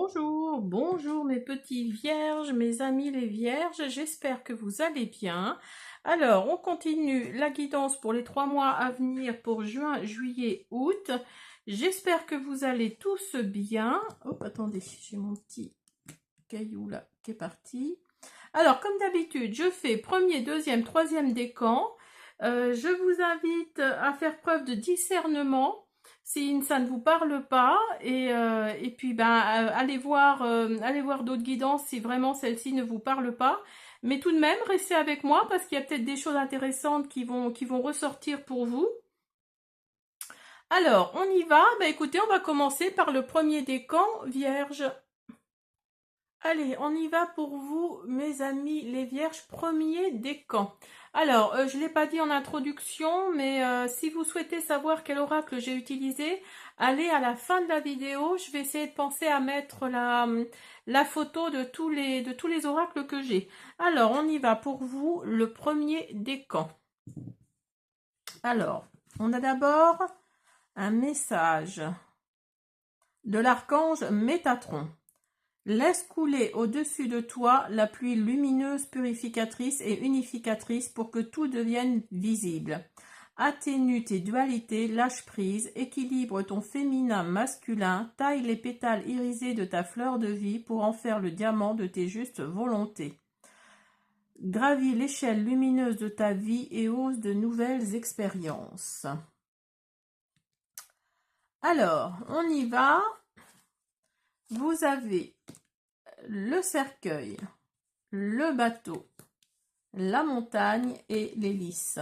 Bonjour, bonjour mes petits vierges, mes amis les vierges, j'espère que vous allez bien. Alors, on continue la guidance pour les 3 mois à venir pour juin, juillet, août. J'espère que vous allez tous bien. Hop, attendez, j'ai mon petit caillou là qui est parti. Alors, comme d'habitude, je fais premier, deuxième, troisième décan. Je vous invite à faire preuve de discernement si ça ne vous parle pas et puis allez voir d'autres guidances si vraiment celle-ci ne vous parle pas, mais tout de même restez avec moi parce qu'il y a peut-être des choses intéressantes qui vont ressortir pour vous. Alors on y va. Écoutez, on va commencer par le premier décan vierge. Allez, on y va pour vous, mes amis les vierges, premier décan. Alors, je ne l'ai pas dit en introduction, mais si vous souhaitez savoir quel oracle j'ai utilisé, allez à la fin de la vidéo. Je vais essayer de penser à mettre la photo de tous les oracles que j'ai. Alors, on y va pour vous, le premier décan. Alors, on a d'abord un message de l'archange Métatron. Laisse couler au-dessus de toi la pluie lumineuse, purificatrice et unificatrice pour que tout devienne visible. Atténue tes dualités, lâche prise, équilibre ton féminin masculin, taille les pétales irisés de ta fleur de vie pour en faire le diamant de tes justes volontés. Gravis l'échelle lumineuse de ta vie et ose de nouvelles expériences. Alors, on y va. Vous avez le cercueil, le bateau, la montagne et l'hélice.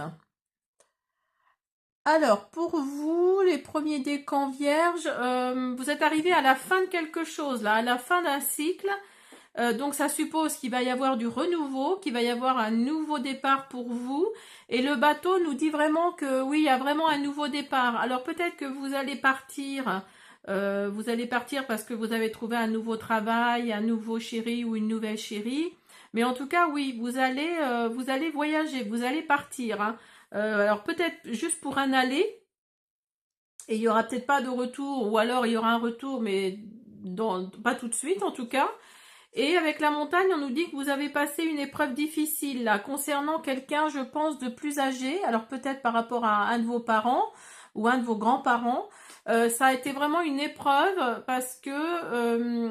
Alors, pour vous, les premiers décans vierges, vous êtes arrivés à la fin de quelque chose, là, à la fin d'un cycle. Donc, ça suppose qu'il va y avoir du renouveau, qu'il va y avoir un nouveau départ pour vous. Et le bateau nous dit vraiment que oui, il y a vraiment un nouveau départ. Alors, peut-être que vous allez partir. Vous allez partir parce que vous avez trouvé un nouveau travail, un nouveau chéri ou une nouvelle chérie. Mais en tout cas, oui, vous allez voyager, vous allez partir. Hein. Alors peut-être juste pour un aller, et il n'y aura peut-être pas de retour, ou alors il y aura un retour, mais pas tout de suite en tout cas. Et avec la montagne, on nous dit que vous avez passé une épreuve difficile là, concernant quelqu'un, je pense, de plus âgé. Alors peut-être par rapport à un de vos parents ou un de vos grands-parents. Ça a été vraiment une épreuve parce que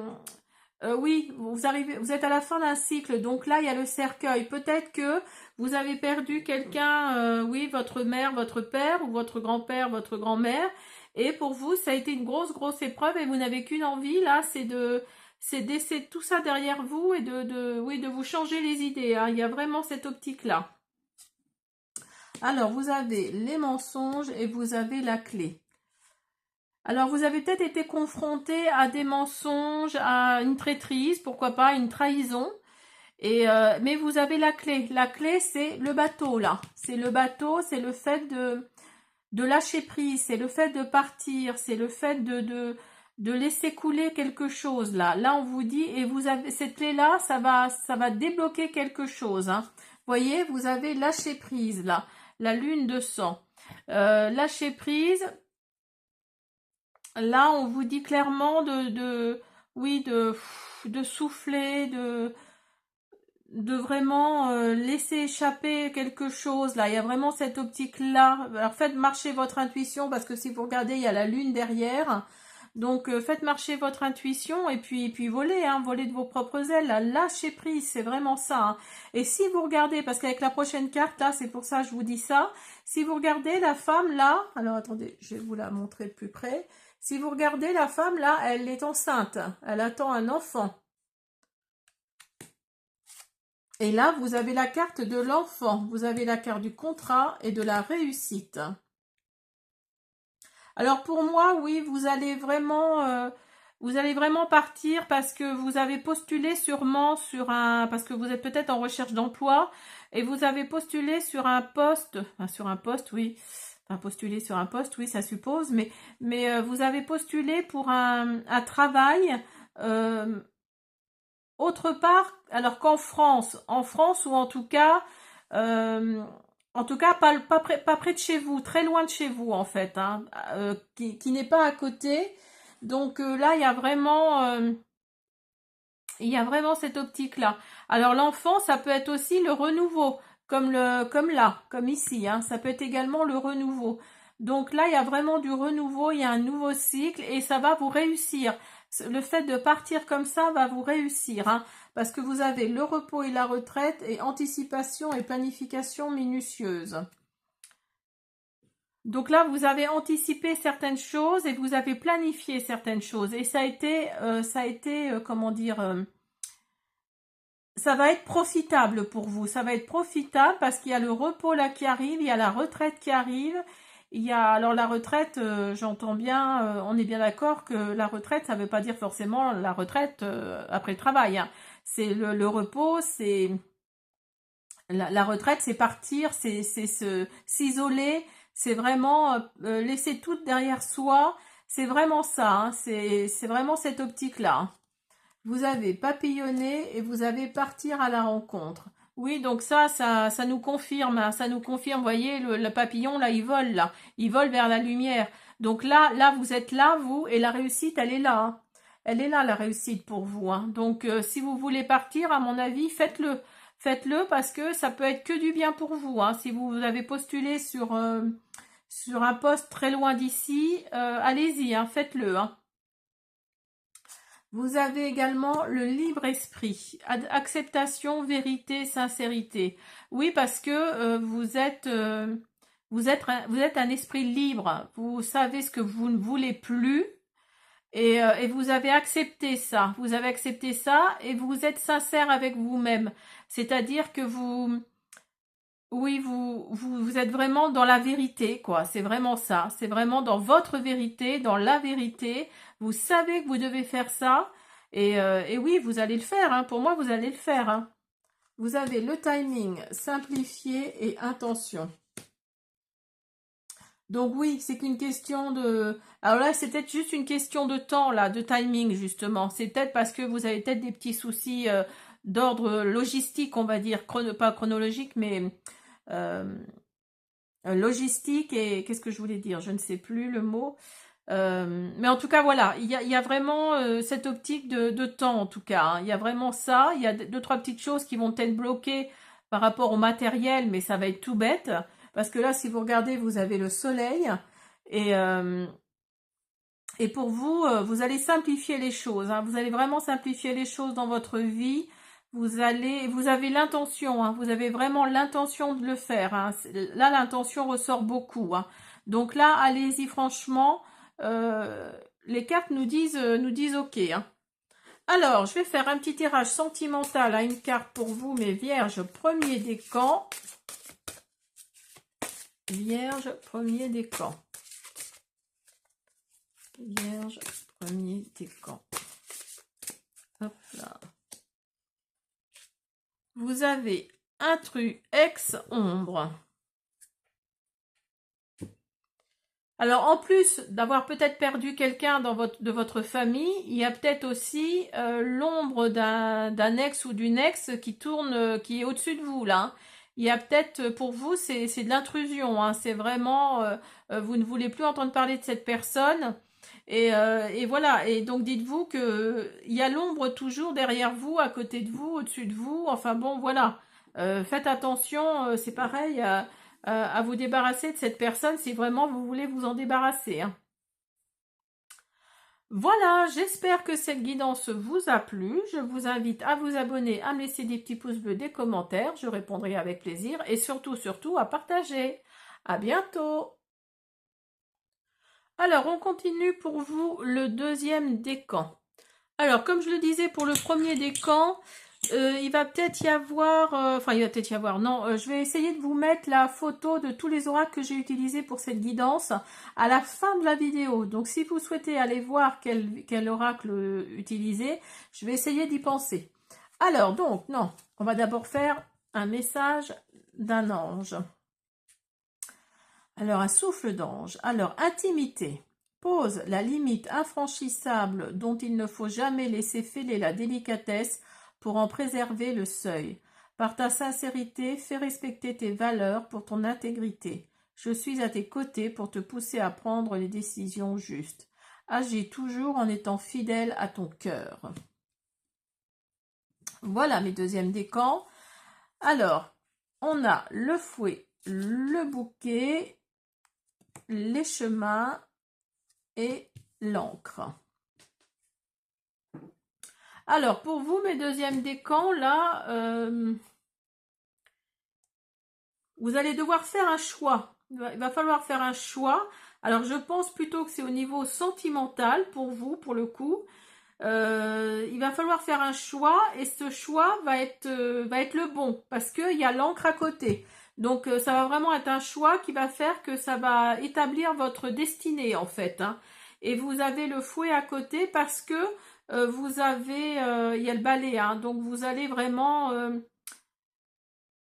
oui, vous êtes à la fin d'un cycle, donc là il y a le cercueil. Peut-être que vous avez perdu quelqu'un, oui, votre mère, votre père, ou votre grand-père, votre grand-mère, et pour vous ça a été une grosse épreuve et vous n'avez qu'une envie là, c'est d'essayer tout ça derrière vous et oui, de vous changer les idées. Hein. Il y a vraiment cette optique-là. Alors, vous avez les mensonges et vous avez la clé. Alors, vous avez peut-être été confronté à des mensonges, à une traîtrise, pourquoi pas, une trahison. Mais vous avez la clé. La clé, c'est le bateau, là. C'est le bateau, c'est le fait de lâcher prise, c'est le fait de partir, c'est le fait de laisser couler quelque chose, là. Là, on vous dit, et vous avez cette clé-là, ça va débloquer quelque chose. Hein. Voyez, vous avez lâché prise, là. La lune de sang. Lâcher prise. Là, on vous dit clairement oui, de souffler, de vraiment laisser échapper quelque chose. Là, il y a vraiment cette optique-là. Alors, faites marcher votre intuition parce que si vous regardez, il y a la lune derrière. Donc, faites marcher votre intuition et puis volez, hein, volez de vos propres ailes. Là, lâchez prise, c'est vraiment ça. Hein. Et si vous regardez, parce qu'avec la prochaine carte, là, c'est pour ça que je vous dis ça. Si vous regardez la femme, là, alors attendez, je vais vous la montrer de plus près. Si vous regardez la femme, là, elle est enceinte. Elle attend un enfant. Et là, vous avez la carte de l'enfant. Vous avez la carte du contrat et de la réussite. Alors pour moi, oui, vous allez vraiment partir parce que vous avez postulé sûrement parce que vous êtes peut-être en recherche d'emploi et vous avez postulé sur un poste, oui. Enfin, postuler sur un poste, oui, ça suppose, mais vous avez postulé pour un travail autre part, alors qu'en France, ou en tout cas, pas près de chez vous, très loin de chez vous en fait, hein, qui n'est pas à côté. Donc là, il y a vraiment Il y a vraiment cette optique-là. Alors l'enfant, ça peut être aussi le renouveau, comme là, comme ici, hein. Ça peut être également le renouveau. Donc là, il y a vraiment du renouveau, il y a un nouveau cycle et ça va vous réussir. Le fait de partir comme ça va vous réussir, hein, parce que vous avez le repos et la retraite et anticipation et planification minutieuse. Donc là, vous avez anticipé certaines choses et vous avez planifié certaines choses. Et ça a été, comment dire, ça va être profitable pour vous. Ça va être profitable parce qu'il y a le repos là qui arrive, il y a la retraite qui arrive. Il y a alors la retraite, j'entends bien, on est bien d'accord que la retraite, ça ne veut pas dire forcément la retraite après le travail, hein. C'est le repos, c'est la retraite, c'est partir, c'est s'isoler, c'est vraiment laisser tout derrière soi. C'est vraiment ça, hein. C'est vraiment cette optique-là, hein. Vous avez papillonner et vous avez partir à la rencontre. Oui, donc ça nous confirme, hein, ça nous confirme. Vous voyez, le papillon, là, il vole, là. Il vole vers la lumière. Donc là, vous êtes là, vous, et la réussite, elle est là, hein. Elle est là, la réussite pour vous, hein. Donc, si vous voulez partir, à mon avis, faites-le. Faites-le parce que ça peut être que du bien pour vous, hein. Si vous avez postulé sur un poste très loin d'ici, allez-y, hein, faites-le, hein. Vous avez également le libre esprit, acceptation, vérité, sincérité. Oui, parce que vous êtes un esprit libre. Vous savez ce que vous ne voulez plus et vous avez accepté ça. Vous avez accepté ça et vous êtes sincère avec vous-même. C'est-à-dire que oui, vous êtes vraiment dans la vérité, quoi. C'est vraiment ça. C'est vraiment dans votre vérité, dans la vérité. Vous savez que vous devez faire ça. Et oui, vous allez le faire, hein. Pour moi, vous allez le faire, hein. Vous avez le timing, simplifié et intention. Donc oui, c'est qu'une question de... Alors là, c'est peut-être juste une question de temps, là, de timing, justement. C'est peut-être parce que vous avez peut-être des petits soucis d'ordre logistique, on va dire. Pas chronologique, mais... euh, logistique et qu'est-ce que je voulais dire? Je ne sais plus le mot. Mais en tout cas, voilà, il y a vraiment cette optique de temps, en tout cas, hein. Il y a vraiment ça. Il y a deux, trois petites choses qui vont être bloquées par rapport au matériel, mais ça va être tout bête. Parce que là, si vous regardez, vous avez le soleil. Et, euh, et pour vous, vous allez simplifier les choses, hein. Vous allez vraiment simplifier les choses dans votre vie. Vous avez l'intention, hein. Vous avez vraiment l'intention de le faire, hein. Là, l'intention ressort beaucoup, hein. Donc là, allez-y franchement. Euh, les cartes nous disent OK, hein. Alors, je vais faire un petit tirage sentimental à une carte pour vous, mes vierges, premier décan. Vierge, premier décan. Vierge, premier décan. Hop là. Vous avez intrus, ex-ombre. Alors, en plus d'avoir peut-être perdu quelqu'un de votre famille, il y a peut-être aussi l'ombre d'un ex ou d'une ex qui tourne, qui est au-dessus de vous, là, hein. Il y a peut-être, pour vous, c'est de l'intrusion, hein. C'est vraiment, vous ne voulez plus entendre parler de cette personne. Et voilà. Et donc, dites-vous que il y a l'ombre toujours derrière vous, à côté de vous, au-dessus de vous. Enfin bon, voilà. Faites attention, c'est pareil. À vous débarrasser de cette personne si vraiment vous voulez vous en débarrasser, hein. Voilà, j'espère que cette guidance vous a plu. Je vous invite à vous abonner, à me laisser des petits pouces bleus, des commentaires. Je répondrai avec plaisir et surtout, surtout à partager. À bientôt. Alors, on continue pour vous le deuxième décan. Alors, comme je le disais pour le premier décan, il va peut-être y avoir... enfin, il va peut-être y avoir... Non, je vais essayer de vous mettre la photo de tous les oracles que j'ai utilisés pour cette guidance à la fin de la vidéo. Donc, si vous souhaitez aller voir quel oracle utiliser, je vais essayer d'y penser. Alors, donc, non, on va d'abord faire un message d'un ange. Alors, un souffle d'ange. Alors, intimité. Pose la limite infranchissable dont il ne faut jamais laisser fêler la délicatesse pour en préserver le seuil. Par ta sincérité, fais respecter tes valeurs pour ton intégrité. Je suis à tes côtés pour te pousser à prendre les décisions justes. Agis toujours en étant fidèle à ton cœur. Voilà mes deuxièmes décans. Alors, on a le fouet, le bouquet, les chemins et l'encre. Alors, pour vous, mes deuxièmes décans, là, vous allez devoir faire un choix. Il va falloir faire un choix. Alors, je pense plutôt que c'est au niveau sentimental pour vous, pour le coup. Il va falloir faire un choix et ce choix va être le bon parce qu'il y a l'encre à côté. Donc, ça va vraiment être un choix qui va faire que ça va établir votre destinée, en fait, hein. Et vous avez le fouet à côté parce que vous avez, il y a le balai, hein. Donc, vous allez vraiment...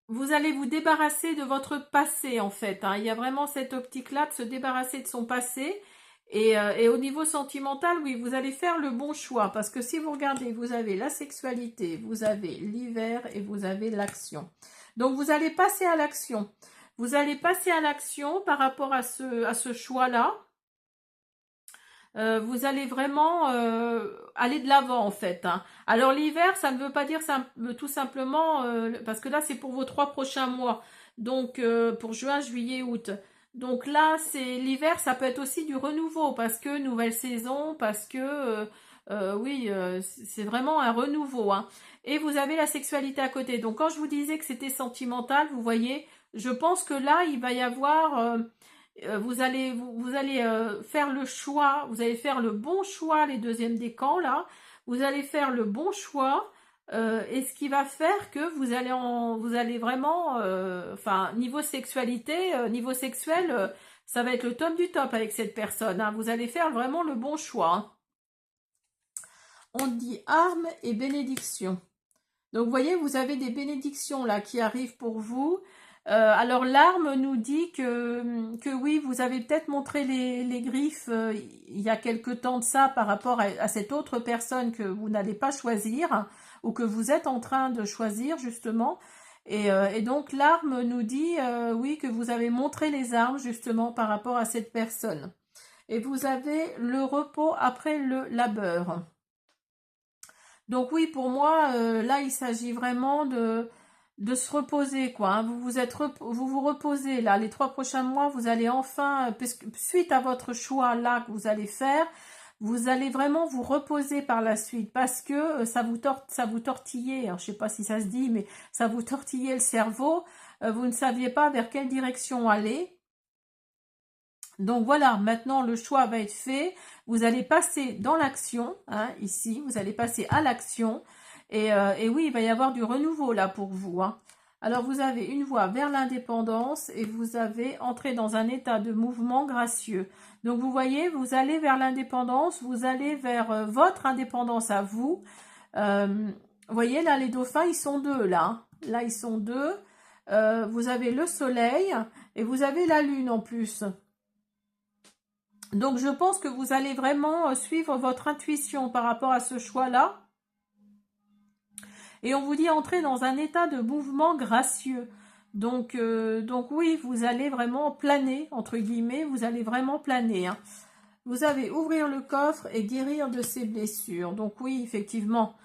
vous allez vous débarrasser de votre passé en fait, hein. Il y a vraiment cette optique-là de se débarrasser de son passé. Et au niveau sentimental, oui, vous allez faire le bon choix. Parce que si vous regardez, vous avez la sexualité, vous avez l'hiver et vous avez l'action. Donc vous allez passer à l'action. Vous allez passer à l'action par rapport à ce choix-là. Vous allez vraiment aller de l'avant en fait, hein. Alors l'hiver, ça ne veut pas dire tout simplement, parce que là c'est pour vos 3 prochains mois, donc pour juin, juillet, août. Donc là, c'est l'hiver, ça peut être aussi du renouveau, parce que nouvelle saison, parce que oui, c'est vraiment un renouveau, hein. Et vous avez la sexualité à côté. Donc quand je vous disais que c'était sentimental, vous voyez, je pense que là, il va y avoir... vous allez faire le choix, vous allez faire le bon choix, les deuxièmes décans là, vous allez faire le bon choix, et ce qui va faire que vous allez vraiment, enfin niveau sexualité, niveau sexuel, ça va être le top du top avec cette personne, hein. Vous allez faire vraiment le bon choix, hein. On dit armes et bénédictions. Donc vous voyez, vous avez des bénédictions là qui arrivent pour vous. Alors l'arme nous dit que oui, vous avez peut-être montré les griffes il y a quelque temps de ça par rapport à cette autre personne que vous n'allez pas choisir ou que vous êtes en train de choisir justement. Et donc l'arme nous dit oui que vous avez montré les armes justement par rapport à cette personne. Et vous avez le repos après le labeur. Donc oui, pour moi, là, il s'agit vraiment de se reposer, quoi, hein. Vous vous reposez, là, les 3 prochains mois, vous allez enfin, puisque suite à votre choix, là, que vous allez faire, vous allez vraiment vous reposer par la suite, parce que ça vous tortillait, alors, je sais pas si ça se dit, mais ça vous tortillait le cerveau, vous ne saviez pas vers quelle direction aller. Donc voilà, maintenant le choix va être fait. Vous allez passer dans l'action, hein, ici, vous allez passer à l'action. Et oui, il va y avoir du renouveau là pour vous, hein. Alors vous avez une voie vers l'indépendance et vous avez entré dans un état de mouvement gracieux. Donc vous voyez, vous allez vers l'indépendance, vous allez vers votre indépendance à vous. Vous voyez là, les dauphins, ils sont deux là, hein. Là, ils sont deux. Vous avez le soleil et vous avez la lune en plus. Donc, je pense que vous allez vraiment suivre votre intuition par rapport à ce choix-là. Et on vous dit entrer dans un état de mouvement gracieux. Donc oui, vous allez vraiment planer, entre guillemets, vous allez vraiment planer, hein. Vous avez ouvrir le coffre et guérir de ses blessures. Donc oui, effectivement,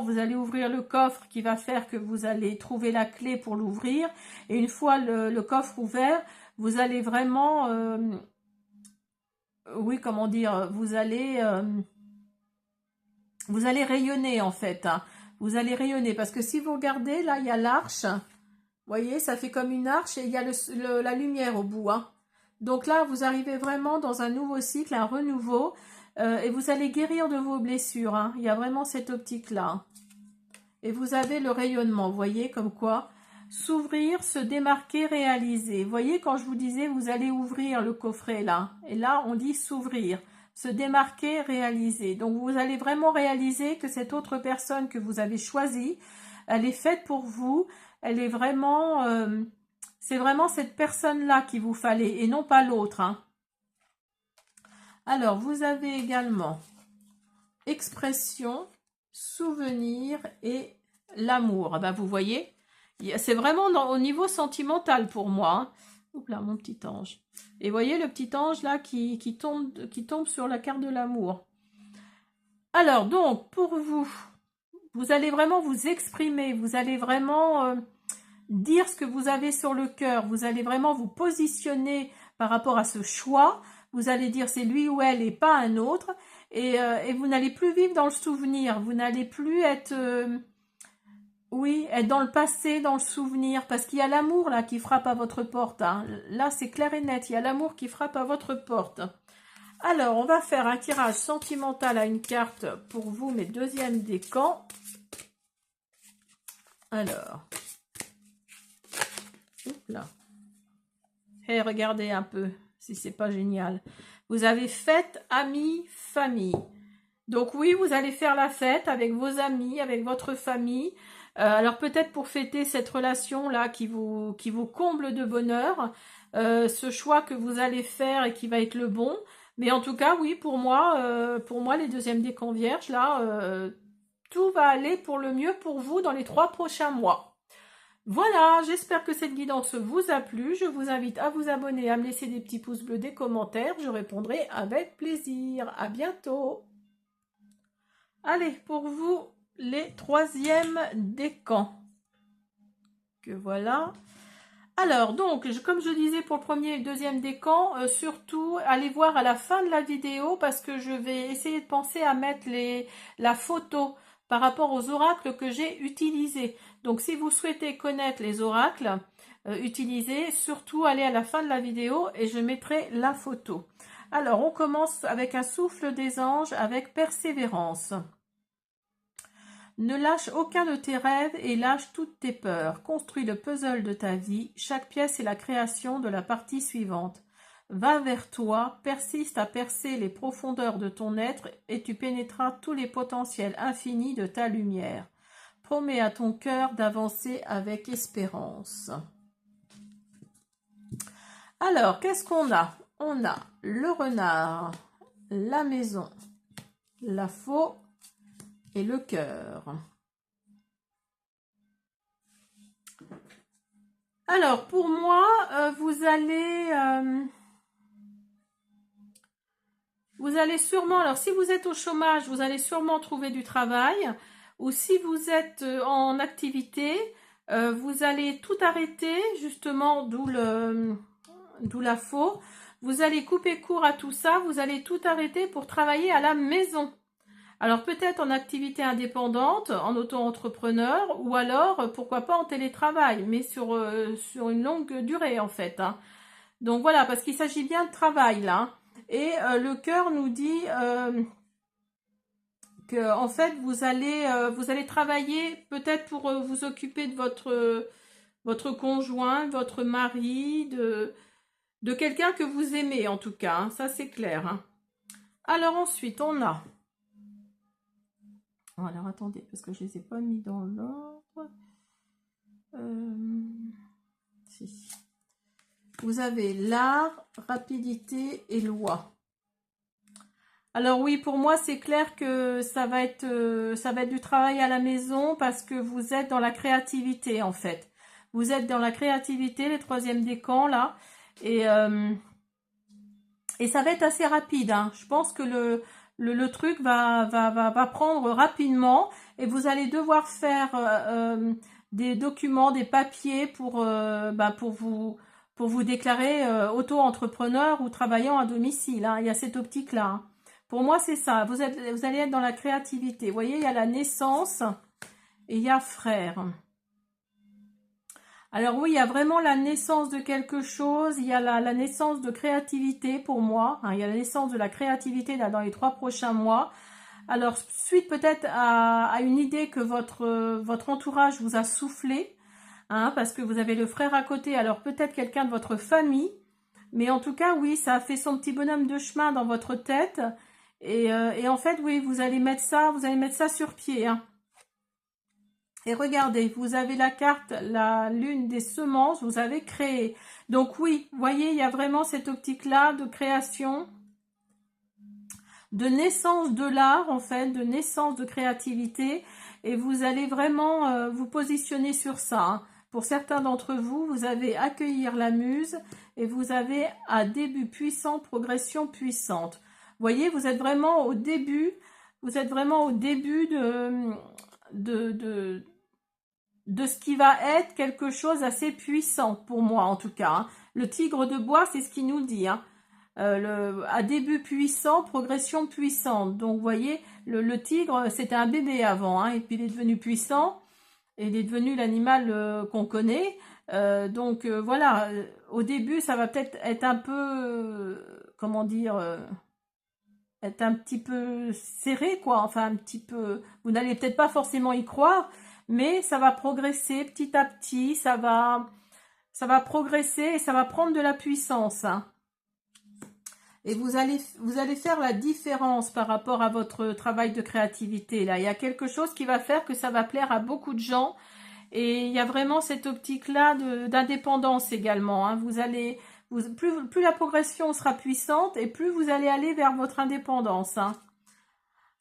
vous allez ouvrir le coffre qui va faire que vous allez trouver la clé pour l'ouvrir. Et une fois le coffre ouvert, vous allez vraiment... oui, comment dire, vous allez rayonner en fait, hein. Vous allez rayonner parce que si vous regardez, là, il y a l'arche. Vous voyez, ça fait comme une arche et il y a la lumière au bout, hein. Donc là, vous arrivez vraiment dans un nouveau cycle, un renouveau, et vous allez guérir de vos blessures, hein. Il y a vraiment cette optique-là, hein. Et vous avez le rayonnement, vous voyez, comme quoi s'ouvrir, se démarquer, réaliser. Vous voyez, quand je vous disais, vous allez ouvrir le coffret là. Et là, on dit s'ouvrir, se démarquer, réaliser. Donc, vous allez vraiment réaliser que cette autre personne que vous avez choisie, elle est faite pour vous. Elle est vraiment... c'est vraiment cette personne-là qu'il vous fallait et non pas l'autre, hein. Alors, vous avez également expression, souvenir et l'amour. Ben, vous voyez, c'est vraiment au niveau sentimental pour moi, hein. Oups là, mon petit ange. Et voyez le petit ange là qui tombe sur la carte de l'amour. Alors donc, pour vous, vous allez vraiment vous exprimer, vous allez vraiment dire ce que vous avez sur le cœur, vous allez vraiment vous positionner par rapport à ce choix, vous allez dire c'est lui ou elle et pas un autre, et vous n'allez plus vivre dans le souvenir, vous n'allez plus être, oui, être dans le passé, dans le souvenir, parce qu'il y a l'amour là qui frappe à votre porte, hein. Là c'est clair et net, il y a l'amour qui frappe à votre porte. Alors, on va faire un tirage sentimental à une carte pour vous, mes deuxièmes décans. Alors, là. Et regardez un peu si c'est pas génial. Vous avez fête, amis, famille. Donc oui, vous allez faire la fête avec vos amis, avec votre famille. Alors peut-être pour fêter cette relation-là qui vous comble de bonheur, ce choix que vous allez faire et qui va être le bon. Mais en tout cas, oui, pour moi, les deuxièmes décans vierges, là, tout va aller pour le mieux pour vous dans les 3 prochains mois. Voilà, j'espère que cette guidance vous a plu. Je vous invite à vous abonner, à me laisser des petits pouces bleus, des commentaires. Je répondrai avec plaisir. À bientôt. Allez, pour vous, les 3e décans. Que voilà. Alors, donc, comme je disais pour le premier et le 2e décan, surtout, allez voir à la fin de la vidéo parce que je vais essayer de penser à mettre la photo par rapport aux oracles que j'ai utilisés. Donc, si vous souhaitez connaître les oracles utilisés, surtout allez à la fin de la vidéo et je mettrai la photo. Alors, on commence avec un souffle des anges avec persévérance. Ne lâche aucun de tes rêves et lâche toutes tes peurs. Construis le puzzle de ta vie. Chaque pièce est la création de la partie suivante. Va vers toi, persiste à percer les profondeurs de ton être et tu pénétreras tous les potentiels infinis de ta lumière. Promets à ton cœur d'avancer avec espérance. Alors, qu'est-ce qu'on a? On a le renard, la maison, la faux et le cœur. Alors, pour moi, vous allez sûrement, alors si vous êtes au chômage, vous allez sûrement trouver du travail, ou si vous êtes en activité, vous allez tout arrêter, justement, d'où la faux. Vous allez couper court à tout ça, vous allez tout arrêter pour travailler à la maison. Alors peut-être en activité indépendante, en auto-entrepreneur, ou alors pourquoi pas en télétravail, mais sur une longue durée en fait, hein. Donc voilà, parce qu'il s'agit bien de travail là. Et le cœur nous dit que en fait vous allez travailler peut-être pour vous occuper de votre conjoint, votre mari, de quelqu'un que vous aimez en tout cas, hein, ça c'est clair, hein. Alors ensuite on a... Alors attendez, parce que je ne les ai pas mis dans l'ordre. Si. Vous avez l'art, rapidité et loi. Alors oui, pour moi, c'est clair que ça va être du travail à la maison parce que vous êtes dans la créativité en fait. Vous êtes dans la créativité, les 3e décans là. Et ça va être assez rapide, hein. Je pense que le truc va prendre rapidement et vous allez devoir faire des documents, des papiers pour vous déclarer auto-entrepreneur ou travaillant à domicile, hein. Il y a cette optique-là, hein. Pour moi, c'est ça. Vous allez être dans la créativité. Vous voyez, il y a la naissance et il y a frère. Alors oui, il y a vraiment la naissance de quelque chose, il y a la naissance de créativité pour moi, hein, il y a la naissance de la créativité là, dans les 3 prochains mois. Alors, suite peut-être à une idée que votre entourage vous a soufflé, hein, parce que vous avez le frère à côté, alors peut-être quelqu'un de votre famille, mais en tout cas, oui, ça a fait son petit bonhomme de chemin dans votre tête, et en fait, oui, vous allez mettre ça sur pied, hein. Et regardez, vous avez la carte, la lune des semences, vous avez créé. Donc oui, vous voyez, il y a vraiment cette optique-là de création, de naissance de l'art, en fait, de naissance de créativité. Et vous allez vraiment vous positionner sur ça, hein. Pour certains d'entre vous, vous avez accueillir la muse et vous avez un début puissant, progression puissante. Vous voyez, vous êtes vraiment au début de de ce qui va être quelque chose assez puissant pour moi en tout cas. Hein. Le tigre de bois, c'est ce qu'il nous dit. Hein. À début puissant, progression puissante. Donc vous voyez, le tigre, c'était un bébé avant, hein, et puis il est devenu puissant, et il est devenu l'animal qu'on connaît. Voilà, au début, ça va peut-être être un peu, comment dire, être un petit peu serré, quoi. Enfin, un petit peu, vous n'allez peut-être pas forcément y croire, mais ça va progresser petit à petit, ça va progresser et ça va prendre de la puissance. Hein. Et vous allez faire la différence par rapport à votre travail de créativité. Là, il y a quelque chose qui va faire que ça va plaire à beaucoup de gens. Et il y a vraiment cette optique-là d'indépendance également. Hein. Plus la progression sera puissante et plus vous allez aller vers votre indépendance. Hein.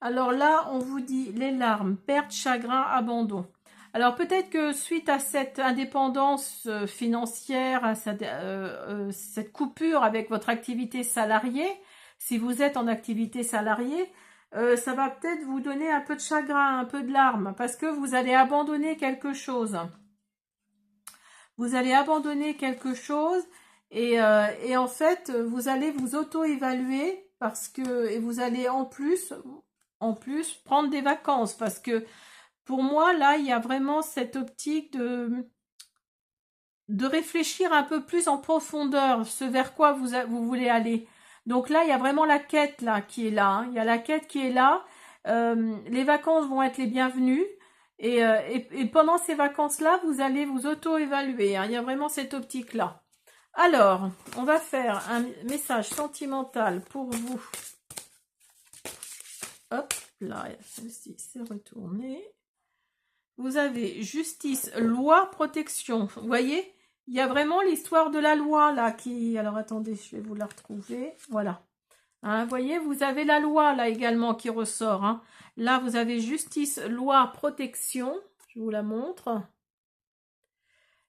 Alors là, on vous dit les larmes, perte, chagrin, abandon. Alors peut-être que suite à cette indépendance financière, à cette coupure avec votre activité salariée, si vous êtes en activité salariée, ça va peut-être vous donner un peu de chagrin, un peu de larmes, parce que vous allez abandonner quelque chose. Vous allez abandonner quelque chose et en fait, vous allez vous auto-évaluer et vous allez en plus prendre des vacances parce que pour moi, là, il y a vraiment cette optique de réfléchir un peu plus en profondeur, ce vers quoi vous voulez aller. Donc là, il y a vraiment la quête là qui est là. Hein. Il y a la quête qui est là. Les vacances vont être les bienvenues. Et pendant ces vacances-là, vous allez vous auto-évaluer. Hein. Il y a vraiment cette optique-là. Alors, on va faire un message sentimental pour vous. Hop, là, celle-ci s'est retournée. Vous avez justice, loi, protection. Vous voyez, il y a vraiment l'histoire de la loi là qui... Alors attendez, je vais vous la retrouver. Voilà. Hein, vous voyez, vous avez la loi là également qui ressort. Hein. Là, vous avez justice, loi, protection. Je vous la montre.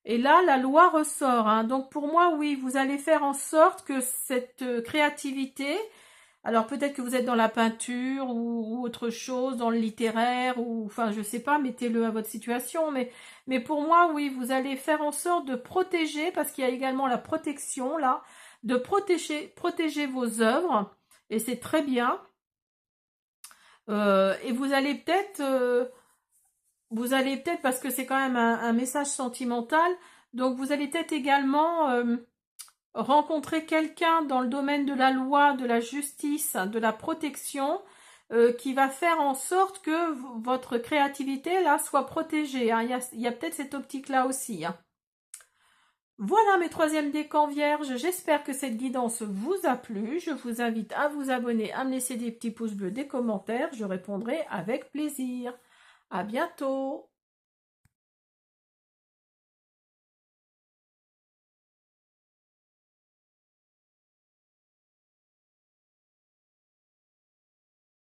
Et là, la loi ressort. Hein. Donc pour moi, oui, vous allez faire en sorte que cette créativité... Alors peut-être que vous êtes dans la peinture ou autre chose, dans le littéraire, ou enfin je sais pas, mettez-le à votre situation, mais pour moi, oui, vous allez faire en sorte de protéger, parce qu'il y a également la protection là, de protéger vos œuvres, et c'est très bien. Et vous allez peut-être, parce que c'est quand même un message sentimental, donc vous allez peut-être également rencontrer quelqu'un dans le domaine de la loi, de la justice, de la protection, qui va faire en sorte que votre créativité là soit protégée. Hein. Il y a peut-être cette optique-là aussi. Hein. Voilà mes troisièmes décans vierges. J'espère que cette guidance vous a plu. Je vous invite à vous abonner, à me laisser des petits pouces bleus, des commentaires. Je répondrai avec plaisir. À bientôt.